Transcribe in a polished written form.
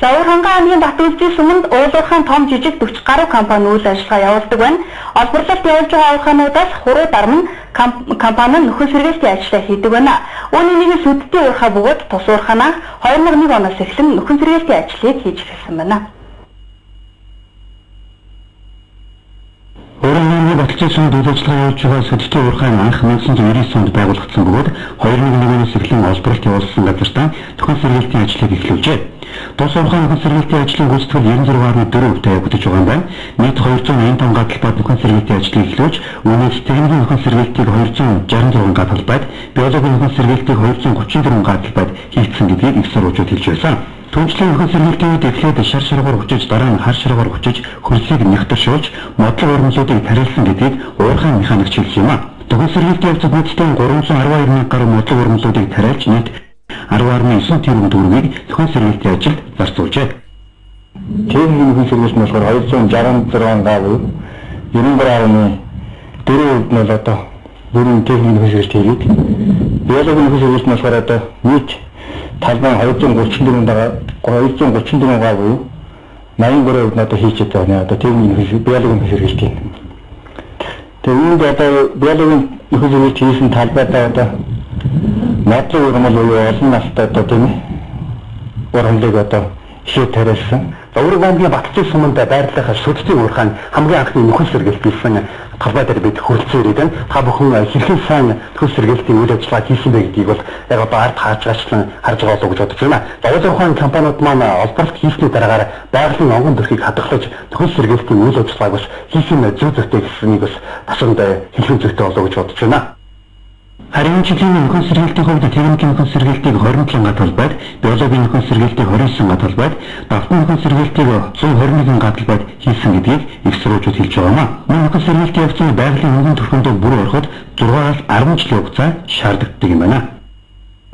За Уурхангай аймгийн Батүлжийн суманд уулуурхайн том жижиг 40 гаруй компани үйл ажиллагаа явуулдаг байна. Олборлолт явуулж байгаа уурхаануудаас хуруу дарамн компани нөхөн сэргээлтийн ажлаа хийдэг байна. Үүний нэг нь Сүддийн уурхай бөгөөд тус уурхаанаа 2001 оноос эхлэн нөхөн сэргээлтийн ажлыг хийж эхэлсэн байна. Өөрөөр Батүлжийн сумд үйл ажиллагаа явуулж байгаа Сүддийн уурхай анх 1999 онд байгуулагдсан бөгөөд 2001 оноос эхлэн олборлолт явуулсан газартаа нөхөн сэргээлтийн ажлыг эхлүүлжээ. Тус уурхай нөхөн сэргээлтийн ажлын гүйцэтгэл 96.4% явагдаж байгаа юм байна. Нийт 285 гадалбайд нөхөн сэргээлтийн ажлыг эхлүүлж, үүнээс техникийн нөхөн сэргээлтийг 266 гадалбайд, биологийн нөхөн сэргээлтийг 234 гадалбайд хийгдсэн гэдгийг их сурвалжууд хэлж байсан. Түншлэн нөхөн сэргээлтийн үед эхлээд шар шаргаар хүчиж, дараа нь хар шаргаар хүчиж, хөрслийг нягтршуулж, модлог ургамлуудыг тариалсан гэдгийг уурхай механикч хэлсэн юм а. Нөхөн сэргээлтийн явцад нийтдээ 312 мянган гаруй модлог ургамлуудыг тариалж, нийт 10.9 тэрбум төгрөгийг нөхөн сэргээлтийн ажилд зарцуулжээ. Техникийн нөхөн сэргээлт нь болохоор 266 га буюу 93.4% нь одоо бүрэн техникийн нөхөн сэргээлт хийгээд, биологийн нөхөн сэргээлт нь болохоор одоо нийт талбай 234 га буюу 83% нь одоо хийж байгаа. Одоо техникийн нөхөн биологийн нөхөн сэргээлт юм. Тэгээ үүнд одоо биологийн нөхөн сэргээлт хийсэн талбайдаа одоо модлог ургамал буюу олон настай одоо тийм ургамлыг одоо ихээ тариалсан. Уурхай аймгийн Батүлжийн суманд байрлах Сүддийн уурхай хамгийн анхны нөхөн сэргээлт хийсэн талбай дээр бид хүрэлцэн ирээд байна. Та бүхэн хэрхэн сайн нөхөн сэргээлтийн үйл ажиллагаа хийсэн бэ гэдгийг бол яг одоо ард хаачлан харж байгаа болов уу гэж бодож байна. Уурхай компаниуд маань олборлолт хийсний дараагаар байгалийн онгон төрхийг хадгалж нөхөн сэргээлтийн үйл ажиллагааг бас хийсэн зүй зүйтэй гэснийг бас тасанд хэлхэн зүйтэй болов уу гэж бодож байна. Харин жилийн нөхөн сэргээлтийн хувьд техникийн нөхөн сэргээлтийг 27 гадалбайд, биологийн нөхөн сэргээлтийг 29 гадалбайд, давтан нөхөн сэргээлтийг 121 гадалбайд хийсэн гэдгийг их сурвалжууд хэлж байгаа юм а. Нөхөн сэргээлтийн явцны байгалийн онгон төрхөнд бүр ороход 6-аас 10 жилийн хугацаа шаарддаг юм байна.